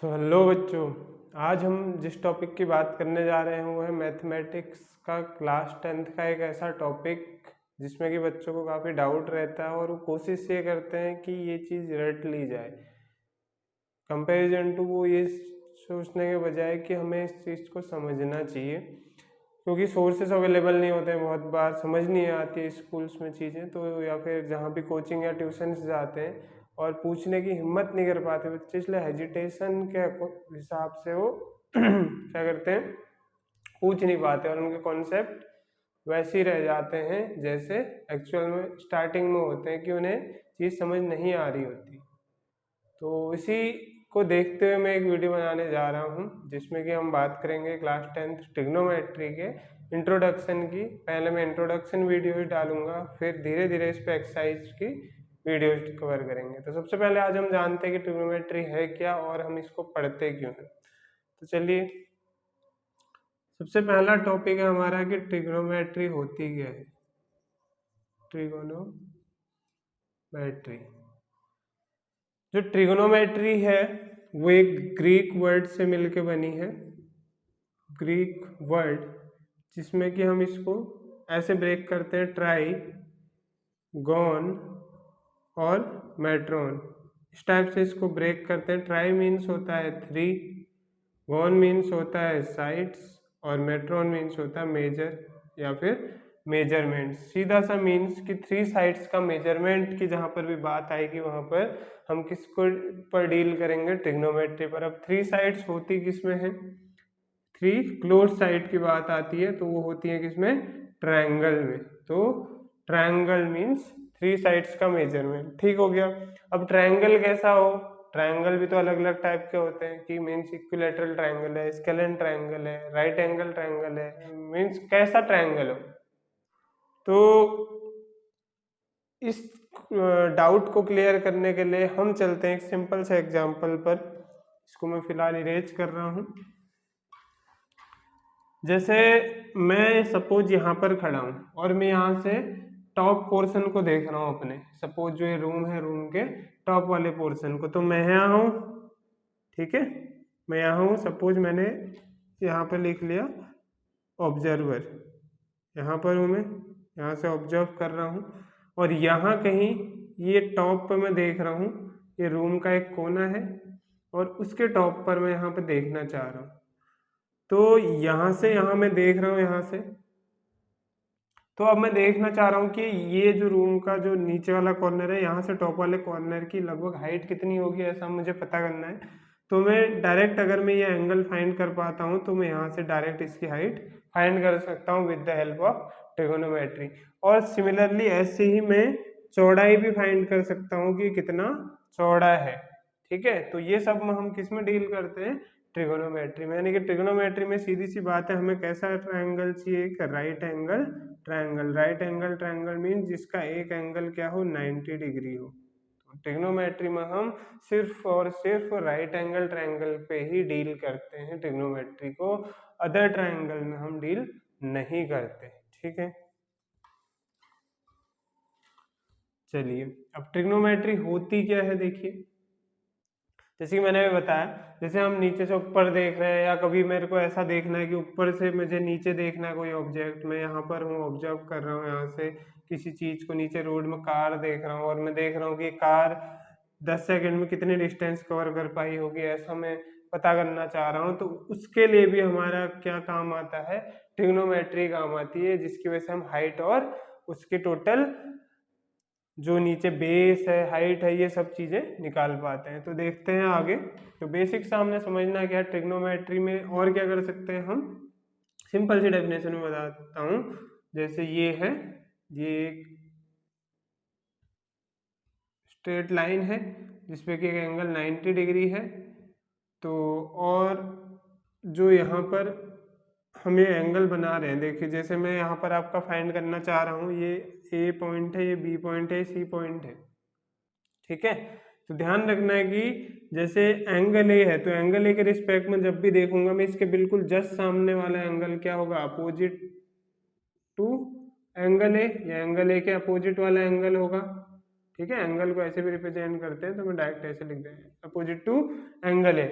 Hello बच्चों। आज हम जिस टॉपिक की बात करने जा रहे हैं वो है मैथमेटिक्स का क्लास 10th का एक ऐसा टॉपिक जिसमें कि बच्चों को काफ़ी डाउट रहता है और वो कोशिश ये करते हैं कि ये चीज़ रट ली जाए। कंपैरिजन टू वो ये सोचने के बजाय कि हमें इस चीज़ को समझना चाहिए, क्योंकि सोर्सेस अवेलेबल नहीं होते हैं। बहुत बार समझ नहीं आती स्कूल्स में चीज़ें, तो या फिर जहाँ भी कोचिंग या ट्यूशन जाते हैं और पूछने की हिम्मत नहीं कर पाते बच्चे, इसलिए हेजिटेशन के हिसाब से वो क्या करते हैं, पूछ नहीं पाते और उनके कॉन्सेप्ट वैसे ही रह जाते हैं जैसे एक्चुअल में स्टार्टिंग में होते हैं, कि उन्हें चीज़ समझ नहीं आ रही होती। तो इसी को देखते हुए मैं एक वीडियो बनाने जा रहा हूँ जिसमें कि हम बात करेंगे क्लास 10th ट्रिग्नोमेट्री के इंट्रोडक्शन की। पहले मैं इंट्रोडक्शन वीडियोज डालूंगा, फिर धीरे धीरे इस पे एक्सरसाइज की वीडियोज कवर करेंगे। तो सबसे पहले आज हम जानते हैं कि ट्रिग्नोमेट्री है क्या और हम इसको पढ़ते क्यों हैं। तो चलिए, सबसे पहला टॉपिक है हमारा कि ट्रिग्नोमेट्री होती क्या है। ट्रिग्नोमेट्री, जो ट्रिग्नोमेट्री है वो एक ग्रीक वर्ड से मिलके बनी है। ग्रीक वर्ड जिसमें कि हम इसको ऐसे ब्रेक करते हैं, ट्राई, गॉन और मेट्रॉन। इस टाइप से इसको ब्रेक करते हैं। ट्राई मीन्स होता है 3, गॉन मीन्स होता है साइड्स और मेट्रॉन मीन्स होता है मेजर या फिर मेजरमेंट। सीधा सा मीन्स कि 3 साइड्स का मेजरमेंट की जहाँ पर भी बात आएगी वहाँ पर हम किसको पर डील करेंगे, ट्रिग्नोमेट्री पर। अब 3 साइड्स होती किसमें है, 3 क्लोज साइड की बात आती है तो वो होती है किसमें, ट्रायंगल में। तो ट्रायंगल मीन्स 3 साइड्स का मेजरमेंट। ठीक हो गया। अब ट्रायंगल कैसा हो, ट्रायंगल भी तो अलग अलग टाइप के होते हैं कि मीन्स इक्विलेटरल ट्रायंगल है, स्केलेन ट्रायंगल है, राइट एंगल ट्रायंगल है, मीन्स कैसा ट्रायंगल हो। तो इस डाउट को क्लियर करने के लिए हम चलते हैं एक सिंपल से एग्जांपल पर। इसको मैं फिलहाल इरेज कर रहा हूँ। जैसे मैं सपोज यहाँ पर खड़ा हूँ और मैं यहाँ से टॉप पोर्शन को देख रहा हूँ अपने, सपोज जो ये रूम है, रूम के टॉप वाले पोर्शन को। तो मैं यहाँ हूँ, ठीक है, मैं यहाँ हूँ। सपोज मैंने यहाँ पर लिख लिया ऑब्जर्वर, यहाँ पर हूँ मैं, यहाँ से ऑब्जर्व कर रहा हूँ और यहाँ कहीं ये टॉप पर मैं देख रहा हूँ, ये रूम का एक कोना है और उसके टॉप पर मैं यहाँ पे देखना चाह रहा हूँ। तो यहाँ से यहाँ मैं देख रहा हूँ, यहाँ से तो अब मैं देखना चाह रहा हूँ कि ये जो रूम का जो नीचे वाला कॉर्नर है, यहाँ से टॉप वाले कॉर्नर की लगभग हाइट कितनी होगी, ऐसा मुझे पता करना है। तो मैं डायरेक्ट, अगर मैं ये एंगल फाइंड कर पाता हूँ तो मैं यहाँ से डायरेक्ट इसकी हाइट फाइंड कर सकता हूँ with the help of trigonometry. और सिमिलरली ऐसे ही मैं चौड़ाई भी फाइंड कर सकता हूँ कि कितना चौड़ा है। ठीक है, तो ये सब में हम किस में डील करते हैं, ट्रिगोनोमेट्री में। यानी कि ट्रिगोनोमेट्री में सीधी सी बात है, हमें कैसा ट्रायंगल चाहिए, एक right angle triangle. Right angle triangle mean जिसका एक एंगल क्या हो, 90 डिग्री हो। ट्रिग्नोमेट्री में हम सिर्फ और सिर्फ राइट एंगल ट्रायंगल पे ही डील करते हैं ट्रिग्नोमेट्री को, अदर ट्रायंगल में हम डील नहीं करते। ठीक है, चलिए अब ट्रिग्नोमेट्री होती क्या है देखिए। जैसे कि मैंने भी बताया, जैसे हम नीचे से ऊपर देख रहे हैं या कभी मेरे को ऐसा देखना है कि ऊपर से मुझे नीचे देखना है कोई ऑब्जेक्ट, मैं यहाँ पर हूँ, ऑब्जर्व कर रहा हूँ यहाँ से किसी चीज को, नीचे रोड में कार देख रहा हूँ और मैं देख रहा हूँ कि कार 10 सेकंड में कितनी डिस्टेंस कवर कर पाई होगी, ऐसा मैं पता करना चाह रहा हूँ। तो उसके लिए भी हमारा क्या काम आता है, ट्रिग्नोमेट्री काम आती है, जिसकी वजह से हम हाइट और उसके टोटल जो नीचे बेस है, हाइट है, ये सब चीजें निकाल पाते हैं। तो देखते हैं आगे। तो बेसिक सा हमने समझना क्या, ट्रिग्नोमेट्री में और क्या कर सकते हैं हम, सिंपल सी डेफिनेशन में बताता हूँ। जैसे ये है, ये एक स्ट्रेट लाइन है जिसपे कि एक एंगल 90 डिग्री है। तो और जो यहाँ पर हम ये एंगल बना रहे हैं, देखिए जैसे मैं यहाँ पर आपका फाइंड करना चाह रहा हूँ, ये ए पॉइंट है, ये बी पॉइंट है, ये सी पॉइंट है। ठीक है, तो ध्यान रखना है कि जैसे एंगल ए है तो एंगल ए के रिस्पेक्ट में जब भी देखूंगा मैं, इसके बिल्कुल जस्ट सामने वाला एंगल क्या होगा, अपोजिट टू एंगल ए, या एंगल ए के अपोजिट वाला एंगल होगा। ठीक है, एंगल को ऐसे भी रिप्रेजेंट करते हैं, तो मैं डायरेक्ट ऐसे लिख देंगे, अपोजिट टू एंगल ए।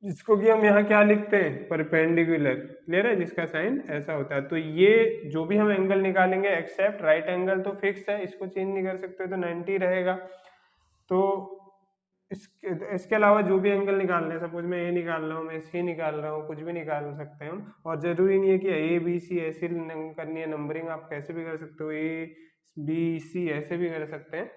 जिसको कि हम यहाँ क्या लिखते हैं, परपेंडिकुलर। क्लियर है, जिसका साइन ऐसा होता है। तो ये जो भी हम एंगल निकालेंगे एक्सेप्ट राइट एंगल तो फिक्स है, इसको चेंज नहीं कर सकते, तो 90 रहेगा। तो इसके अलावा जो भी एंगल निकालना है, सपोज मैं ए निकाल रहा हूँ, मैं सी निकाल रहा हूँ, कुछ भी निकाल सकते हैं हम। और जरूरी नहीं है कि ए बी सी ऐसी करनी है नंबरिंग, आप कैसे भी कर सकते हो, ए बी सी ऐसे भी कर सकते हैं।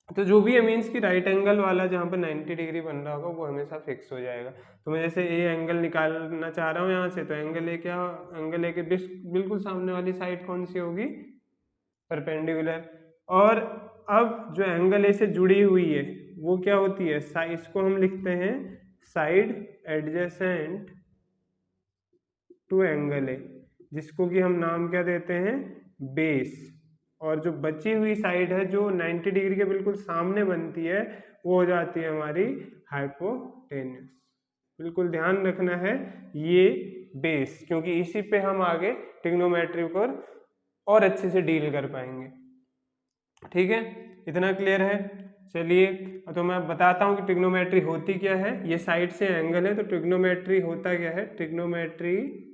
तो जो भी है मीन्स कि राइट एंगल वाला जहाँ पर 90 डिग्री बन रहा होगा वो हमेशा फिक्स हो जाएगा। तो मैं जैसे ए एंगल निकालना चाह रहा हूँ यहाँ से, तो एंगल ए क्या, एंगल ए के बिल्कुल सामने वाली साइड कौन सी होगी, परपेंडिकुलर। और अब जो एंगल ए से जुड़ी हुई है वो क्या होती है, इसको हम लिखते हैं side adjacent to angle A, जिसको कि हम नाम क्या देते हैं, बेस। और जो बची हुई साइड है जो 90 डिग्री के बिल्कुल सामने बनती है वो हो जाती है हमारी हाइपोटेन्यूस। बिल्कुल ध्यान रखना है ये बेस, क्योंकि इसी पे हम आगे ट्रिग्नोमेट्री पर और अच्छे से डील कर पाएंगे। ठीक है, इतना क्लियर है। चलिए, तो मैं बताता हूँ कि ट्रिग्नोमेट्री होती क्या है। ये साइड से एंगल है, तो ट्रिग्नोमेट्री होता क्या है, trigonometry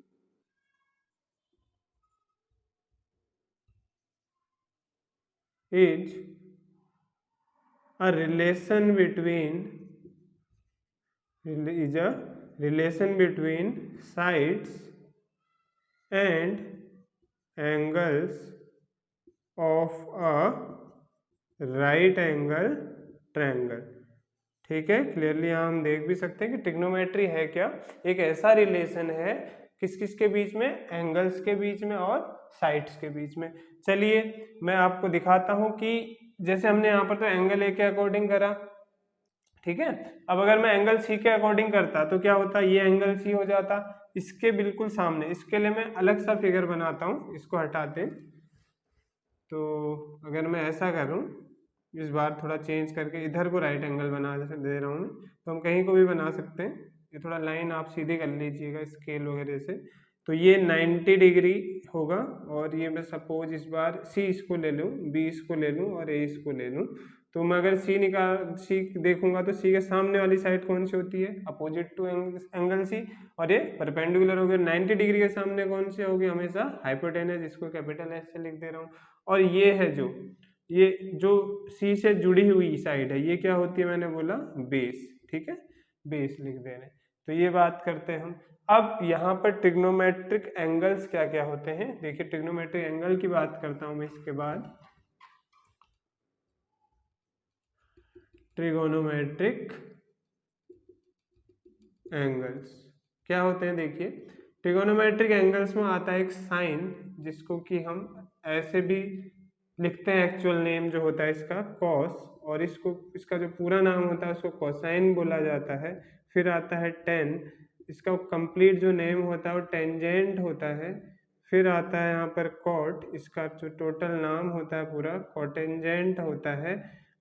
is a relation between sides and angles of a right angle triangle। ठीक है, क्लियरली यहाँ हम देख भी सकते हैं कि ट्रिग्नोमेट्री है क्या, एक ऐसा रिलेशन है किस किस के बीच में, एंगल्स के बीच में और साइड्स के बीच में। चलिए मैं आपको दिखाता हूँ कि जैसे हमने यहाँ पर तो एंगल ए के अकॉर्डिंग करा, ठीक है। अब अगर मैं एंगल सी के अकॉर्डिंग करता तो क्या होता, ये एंगल सी हो जाता इसके बिल्कुल सामने। इसके लिए मैं अलग सा फिगर बनाता हूँ, इसको हटाते हैं। तो अगर मैं ऐसा करूँ, इस बार थोड़ा चेंज करके इधर को राइट एंगल बना दे रहा हूँ मैं, तो हम कहीं को भी बना सकते हैं। ये थोड़ा लाइन आप सीधी कर लीजिएगा स्केल वगैरह से। तो ये 90 डिग्री होगा, और ये मैं सपोज इस बार सी इसको ले लूँ, बी इसको ले लूँ और ए इसको ले लूँ। तो मैं अगर सी देखूंगा तो सी के सामने वाली साइड कौन सी होती है, अपोजिट टू एंगल सी, और ये परपेंडिकुलर हो गया। 90 डिग्री के सामने कौन सी होगी, हमेशा हाइपोटेनस, जिसको कैपिटल एस से लिख दे रहा हूँ। और ये है ये जो सी से जुड़ी हुई साइड है, ये क्या होती है, मैंने बोला बेस। ठीक है, बेस लिख दे रहे हैं। तो ये बात करते हैं हम। अब यहाँ पर ट्रिग्नोमेट्रिक एंगल्स क्या क्या होते हैं, देखिए ट्रिग्नोमेट्रिक एंगल की बात करता हूँ मैं इसके बाद। ट्रिगोनोमेट्रिक एंगल्स क्या होते हैं, देखिए ट्रिगोनोमेट्रिक एंगल्स में आता है एक साइन, जिसको कि हम ऐसे भी लिखते हैं, एक्चुअल नेम जो होता है इसका कॉस, और इसका जो पूरा नाम होता है उसको कोसाइन बोला जाता है। फिर आता है टेन, इसका कंप्लीट जो नेम होता है वो टेंजेंट होता है। फिर आता है यहाँ पर कॉट, इसका जो टोटल नाम होता है पूरा कॉटेंजेंट होता है।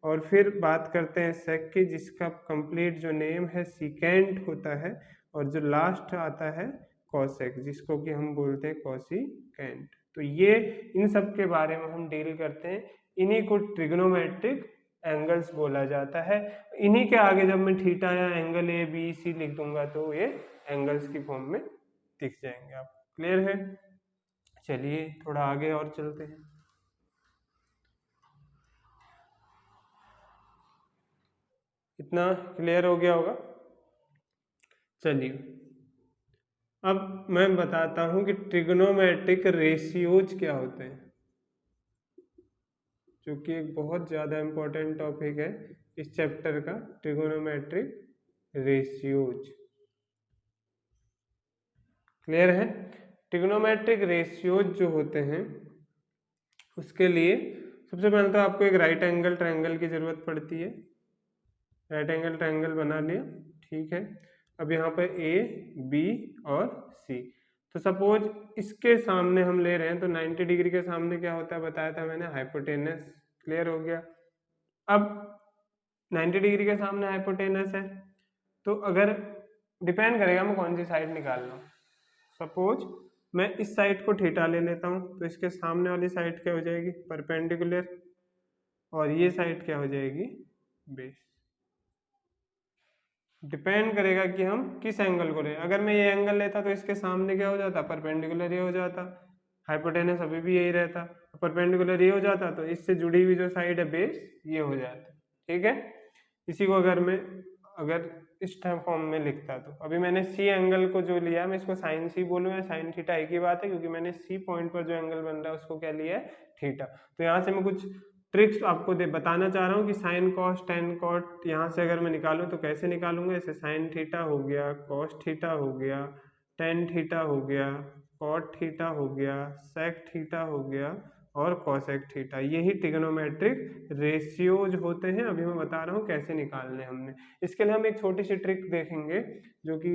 और फिर बात करते हैं सेक की, जिसका कंप्लीट जो नेम है सिकेंट होता है। और जो लास्ट आता है कॉसेक, जिसको कि हम बोलते हैं कॉसिकेंट। तो ये इन सब के बारे में हम डील करते हैं, इन्हीं को ट्रिग्नोमेट्रिक एंगल्स बोला जाता है। इन्हीं के आगे जब मैं थीटा या एंगल ए बी सी लिख दूंगा तो ये एंगल्स की फॉर्म में दिख जाएंगे। आप क्लियर है, चलिए थोड़ा आगे और चलते हैं। इतना क्लियर हो गया होगा। चलिए अब मैं बताता हूं कि ट्रिग्नोमेट्रिक रेशियोज क्या होते हैं, जो कि एक बहुत ज़्यादा इम्पोर्टेंट टॉपिक है इस चैप्टर का, ट्रिगोनोमेट्रिक रेशियोज। क्लियर है, ट्रिगोनोमेट्रिक रेशियोज जो होते हैं उसके लिए सबसे पहले तो आपको एक राइट एंगल ट्रायंगल की ज़रूरत पड़ती है। राइट एंगल ट्रायंगल बना लिया, ठीक है। अब यहाँ पर ए बी और सी, तो सपोज इसके सामने हम ले रहे हैं, तो 90 डिग्री के सामने क्या होता है बताया था मैंने, हाइपोटेनस। क्लियर हो गया। अब 90 डिग्री के सामने हाइपोटेनस है, तो अगर डिपेंड करेगा मैं कौन सी साइड निकाल रहा हूँ। सपोज मैं इस साइड को थीटा ले लेता हूँ, तो इसके सामने वाली साइड क्या हो जाएगी, परपेंडिकुलर, और ये साइड क्या हो जाएगी, बेस। डिपेंड करेगा कि हम किस एंगल को ले। अगर मैं ये एंगल लेता तो इसके सामने क्या हो जाता, परपेंडिकुलर ये हो जाता, हाइपोटेनस अभी भी यही रहता, परपेंडिकुलर ये हो जाता, तो इससे जुड़ी हुई जो साइड है बेस ये हो जाता। ठीक है, इसी को अगर इस टाइम फॉर्म में लिखता तो अभी मैंने सी एंगल को जो लिया, मैं इसको साइन सी बोलूँ या साइन थीटा एक ही बात है, क्योंकि मैंने सी पॉइंट पर जो एंगल बन रहा है उसको क्या लिया है, थीटा। तो यहाँ से मैं कुछ ट्रिक्स आपको बताना चाह रहा हूँ कि साइन कॉस टेन कॉट यहाँ से अगर मैं निकालूँ तो कैसे निकालूंगा। जैसे साइन थीटा हो गया, कॉस थीटा हो गया, टेन थीटा हो गया, कॉट थीटा हो गया, सेक थीटा हो गया और कॉसेक थीटा, यही ट्रिग्नोमेट्रिक रेशियोज होते हैं। अभी मैं बता रहा हूँ कैसे निकालने हमने। इसके लिए हम एक छोटी सी ट्रिक देखेंगे जो कि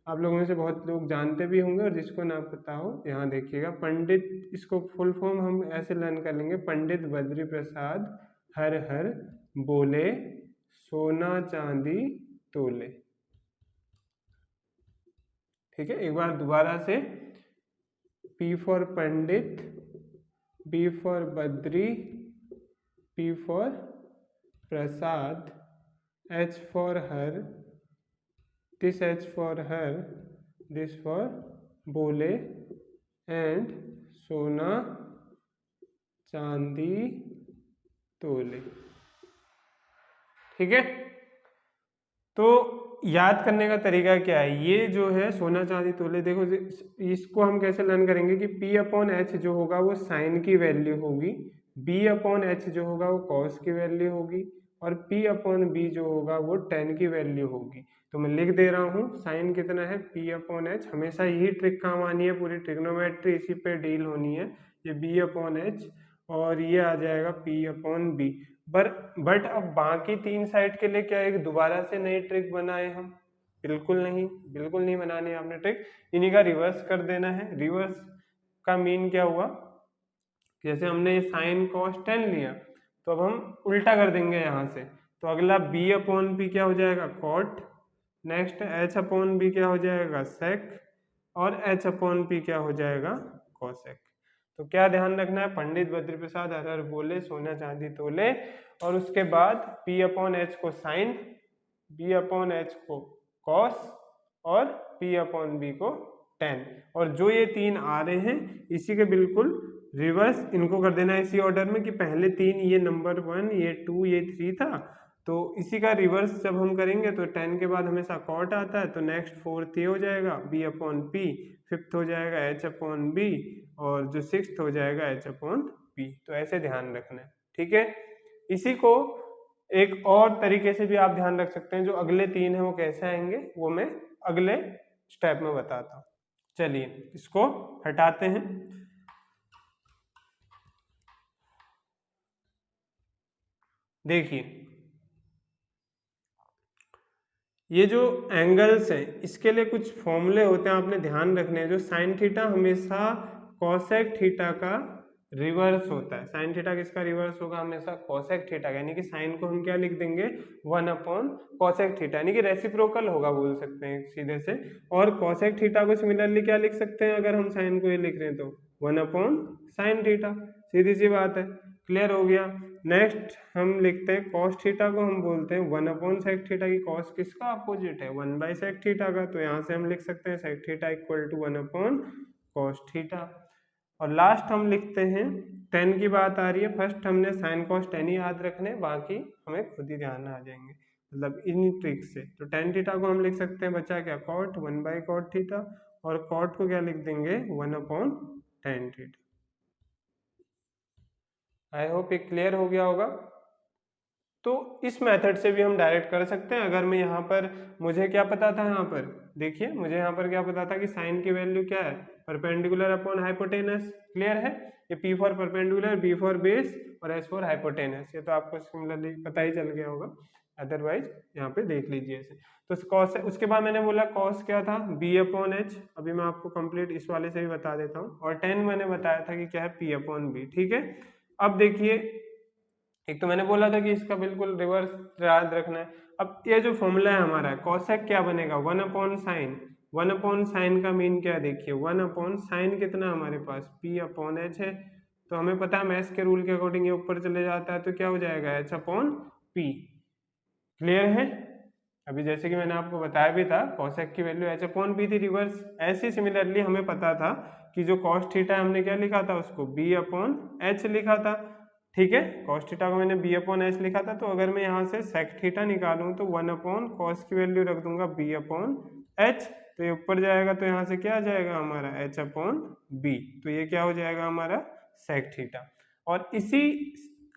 आप लोगों में से बहुत लोग जानते भी होंगे, और जिसको ना पता हो यहाँ देखिएगा। पंडित, इसको फुल फॉर्म हम ऐसे लर्न कर लेंगे, पंडित बद्री प्रसाद हर हर बोले सोना चांदी तोले। ठीक है, एक बार दोबारा से, P for Pandit, B for Badri, P for Prasad, H for her, this H for her, this for बोले, and सोना चांदी तोले। ठीक है, तो याद करने का तरीका क्या है, ये जो है सोना चांदी तोले, देखो इसको हम कैसे लर्न करेंगे कि P अपॉन एच जो होगा वो साइन की वैल्यू होगी, B अपॉन एच जो होगा वो कॉस की वैल्यू होगी, और P अपॉन बी जो होगा वो टेन की वैल्यू होगी। तो मैं लिख दे रहा हूँ, साइन कितना है P अपॉन एच, हमेशा यही ट्रिक काम आनी है, पूरी ट्रिग्नोमेट्री इसी पे डील होनी है। ये B अपॉन एच और ये आ जाएगा P अपॉन बी। बट अब बाकी तीन साइड के लिए क्या एक दोबारा से नई ट्रिक बनाए हम? बिल्कुल नहीं, बिल्कुल नहीं बनानी है आपने ट्रिक, इन्हीं का रिवर्स कर देना है। रिवर्स का मीन क्या हुआ, जैसे हमने साइन कॉस टेन लिया तो अब हम उल्टा कर देंगे यहाँ से, तो अगला b अपॉन पी क्या हो जाएगा, cot, next h upon B क्या हो जाएगा, सेक, और h अपॉन पी क्या हो जाएगा, कॉसेक। तो क्या ध्यान रखना है, पंडित बद्री प्रसाद हर हर बोले सोना चांदी तोले, और उसके बाद p अपॉन एच को साइन, b अपॉन एच को कॉस, और p अपॉन बी को टेन। और जो ये तीन आ रहे हैं इसी के बिल्कुल रिवर्स इनको कर देना है इसी ऑर्डर में, कि पहले तीन, ये नंबर वन, ये टू, ये थ्री था, तो इसी का रिवर्स जब हम करेंगे तो टेन के बाद हमेशा कॉट आता है, तो नेक्स्ट फोर्थ ये हो जाएगा b अपॉन पी, फिफ्थ हो जाएगा h अपॉन बी, और जो सिक्स्थ हो जाएगा h अपॉन पी। तो ऐसे ध्यान रखना है। ठीक है, इसी को एक और तरीके से भी आप ध्यान रख सकते हैं, जो अगले तीन है वो कैसे आएंगे वो मैं अगले स्टेप में बताता हूँ। चलिए इसको हटाते हैं। देखिए ये जो एंगल्स हैं इसके लिए कुछ फॉर्मूले होते हैं, आपने ध्यान रखने हैं। जो साइन थीटा हमेशा कॉसेक थीटा का रिवर्स होता है। साइन थीटा किसका रिवर्स होगा, हमेशा कॉसेक थीटा का, यानी कि साइन को हम क्या लिख देंगे, वन अपॉन कॉसेक थीटा, यानी कि रेसिप्रोकल होगा बोल सकते हैं सीधे से। और कॉसेक थीटा को सिमिलरली क्या लिख सकते हैं, अगर हम साइन को ये लिख रहे हैं तो वन अपॉन साइन थीटा, सीधी सी बात है। क्लियर हो गया। नेक्स्ट हम लिखते हैं कॉस थीटा को हम बोलते हैं वन अपॉन सेक थीटा, की कॉस किसका अपोजिट है, वन बाई सेक थीटा का, तो यहाँ से हम लिख सकते हैं sec theta equal to one upon cos theta. और लास्ट हम लिखते हैं, टेन की बात आ रही है, फर्स्ट हमने साइन कॉस टेन ही याद रखने, बाकी हमें खुद ही ध्यान आ जाएंगे, मतलब इन ट्रिक से। तो टेन थीटा को हम लिख सकते हैं, बचा क्या, cot, one by cot theta, और कॉट को क्या लिख देंगे, one upon tan theta. I hope ये क्लियर हो गया होगा। तो इस मेथड से भी हम डायरेक्ट कर सकते हैं। अगर मैं यहाँ पर, मुझे क्या पता था, यहाँ पर देखिए मुझे यहाँ पर क्या पता था कि साइन की वैल्यू क्या है, परपेंडिकुलर अपॉन हाइपोटेनस। क्लियर है, ये P for perpendicular, B for base, और S फॉर हाइपोटेनस, ये तो आपको सिमिलरली पता ही चल गया होगा, अदरवाइज यहाँ पे देख लीजिए ऐसे। तो कॉस, उसके बाद मैंने बोला कॉस क्या था, B अपॉन एच, अभी मैं आपको कंप्लीट इस वाले से भी बता देता हूँ, और टेन मैंने बताया था कि क्या है, P अपॉन बी। ठीक है, अब देखिए एक तो मैंने बोला था कि इसका बिल्कुल रिवर्स याद रखना है। अब ये जो फॉर्मूला है हमारा, कॉसेक क्या बनेगा, one upon sine. One upon sine का मीन क्या है, देखिए वन अपॉन साइन कितना हमारे पास, पी अपॉन एच है, तो हमें पता है मैथ्स के रूल के अकॉर्डिंग ये ऊपर चले जाता है, तो क्या हो जाएगा, एच अपॉन पी। क्लियर है। अभी जैसे कि मैंने आपको बताया भी था कॉसेक की वैल्यू एच अपॉन बी थी रिवर्स, ऐसे सिमिलरली हमें पता था कि जो कॉस थीटा हमने क्या लिखा था उसको बी अपॉन एच लिखा था, ठीक है। कॉस थीटा को मैंने बी अपॉन एच लिखा था, तो अगर मैं यहाँ से सेक थीटा निकालूं तो 1 अपॉन कॉस की वैल्यू रख दूंगा बी अपॉन एच, तो ये ऊपर जाएगा तो यहाँ से क्या आ जाएगा हमारा एच अपॉन बी, तो ये क्या हो जाएगा हमारा सेक थीटा। और इसी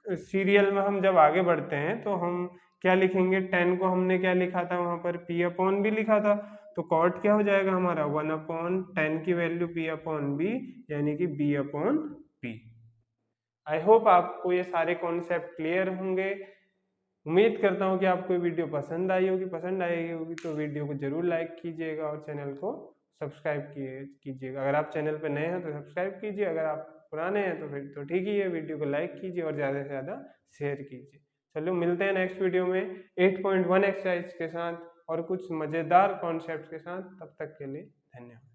सीरियल में हम जब आगे बढ़ते हैं तो हम क्या लिखेंगे, 10 को हमने क्या लिखा था वहां पर पी अपॉन बी लिखा था, तो कॉट क्या हो जाएगा हमारा 1 अपॉन 10 की वैल्यू पी अपॉन बी, यानी कि B upon P. I hope आपको ये सारे कॉन्सेप्ट क्लियर होंगे। उम्मीद करता हूँ कि आपको ये वीडियो पसंद आई होगी, पसंद आई होगी तो वीडियो को जरूर लाइक कीजिएगा और चैनल को सब्सक्राइब कीजिएगा। अगर आप चैनल पर नए हैं तो सब्सक्राइब कीजिए, अगर आप पुराने हैं तो फिर तो ठीक ही है, वीडियो को लाइक कीजिए और ज़्यादा से ज़्यादा शेयर कीजिए। चलो मिलते हैं नेक्स्ट वीडियो में 8.1 एक्सरसाइज के साथ और कुछ मज़ेदार कॉन्सेप्ट के साथ, तब तक के लिए धन्यवाद।